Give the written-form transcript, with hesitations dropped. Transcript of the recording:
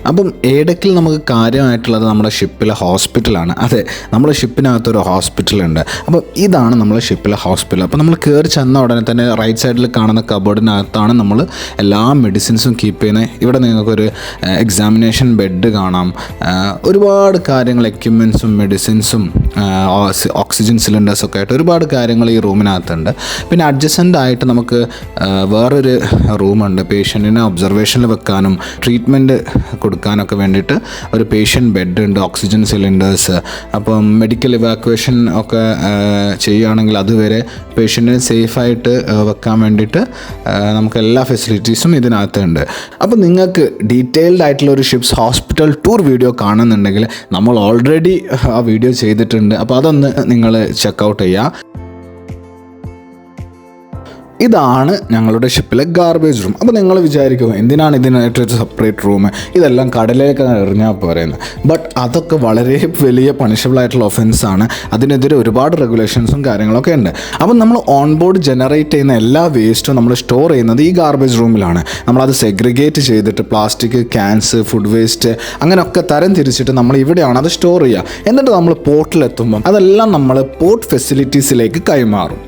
അപ്പം എഡക്കിൽ നമുക്ക് കാര്യമായിട്ടുള്ളത് നമ്മുടെ ഷിപ്പിലെ ഹോസ്പിറ്റലാണ്. അതെ, നമ്മുടെ ഷിപ്പിനകത്തൊരു ഹോസ്പിറ്റലുണ്ട്. അപ്പം ഇതാണ് നമ്മുടെ ഷിപ്പിലെ ഹോസ്പിറ്റൽ. അപ്പോൾ നമ്മൾ കയറി ചെന്ന ഉടനെ തന്നെ റൈറ്റ് സൈഡിൽ കാണുന്ന കബോർഡിനകത്താണ് നമ്മൾ എല്ലാ മെഡിസിൻസും കീപ്പ് ചെയ്യുന്നത്. ഇവിടെ നിങ്ങൾക്കൊരു എക്സാമിനേഷൻ ബെഡ് കാണാം, ഒരുപാട് കാര്യങ്ങൾ, എക്യുപ്മെൻറ്റ്സും മെഡിസിൻസും ഓക്സിജൻ സിലിണ്ടേഴ്സൊക്കെ ആയിട്ട് ഒരുപാട് കാര്യങ്ങൾ ഈ റൂമിനകത്തുണ്ട്. പിന്നെ അഡ്ജസൻ്റ് ആയിട്ട് നമുക്ക് വേറൊരു റൂമുണ്ട്, പേഷ്യൻറ്റിനെ ഒബ്സർവേഷനിൽ വെക്കാനും ട്രീറ്റ്മെൻറ്റ് കൊടുക്കാനൊക്കെ വേണ്ടിയിട്ട് ഒരു പേഷ്യൻ്റ് ബെഡ് ഉണ്ട്, ഓക്സിജൻ സിലിണ്ടേഴ്സ്. അപ്പം മെഡിക്കൽ ഇവാക്വേഷൻ ഒക്കെ ചെയ്യുകയാണെങ്കിൽ അതുവരെ പേഷ്യൻറ്റിനെ സേഫായിട്ട് വെക്കാൻ വേണ്ടിയിട്ട് നമുക്ക് എല്ലാ ഫെസിലിറ്റീസും ഇതിനകത്തുണ്ട്. അപ്പോൾ നിങ്ങൾക്ക് ഡീറ്റെയിൽഡ് ആയിട്ടുള്ള ഒരു ഷിപ്സ് ഹോസ്പിറ്റൽ ടൂർ വീഡിയോ കാണുന്നുണ്ടെങ്കിൽ നമ്മൾ ഓൾറെഡി ആ വീഡിയോ ചെയ്തിട്ടുണ്ട്. അപ്പോൾ അതൊന്ന് നിങ്ങൾ ചെക്കൗട്ട് ചെയ്യുക. ഇതാണ് ഞങ്ങളുടെ ഷിപ്പിലെ ഗാർബേജ് റൂം. അപ്പോൾ നിങ്ങൾ വിചാരിക്കും എന്തിനാണ് ഇതിനായിട്ടൊരു സെപ്പറേറ്റ് റൂം, ഇതെല്ലാം കടലിലേക്ക് എറിഞ്ഞാൽ പോരെന്ന്. ബട്ട് അതൊക്കെ വളരെ വലിയ പണിഷബിൾ ആയിട്ടുള്ള ഒഫൻസാണ്. അതിനെതിരെ ഒരുപാട് റെഗുലേഷൻസും കാര്യങ്ങളൊക്കെ ഉണ്ട്. അപ്പം നമ്മൾ ഓൺ ബോർഡ് ജനറേറ്റ് ചെയ്യുന്ന എല്ലാ വേസ്റ്റും നമ്മൾ സ്റ്റോർ ചെയ്യുന്നത് ഈ ഗാർബേജ് റൂമിലാണ്. നമ്മളത് സെഗ്രിഗേറ്റ് ചെയ്തിട്ട് പ്ലാസ്റ്റിക്, ക്യാൻസ്, ഫുഡ് വേസ്റ്റ് അങ്ങനെയൊക്കെ തരം തിരിച്ചിട്ട് നമ്മൾ ഇവിടെയാണ് അത് സ്റ്റോർ ചെയ്യുക. എന്നിട്ട് നമ്മൾ പോർട്ടിലെത്തുമ്പം അതെല്ലാം നമ്മൾ പോർട്ട് ഫെസിലിറ്റീസിലേക്ക് കൈമാറും.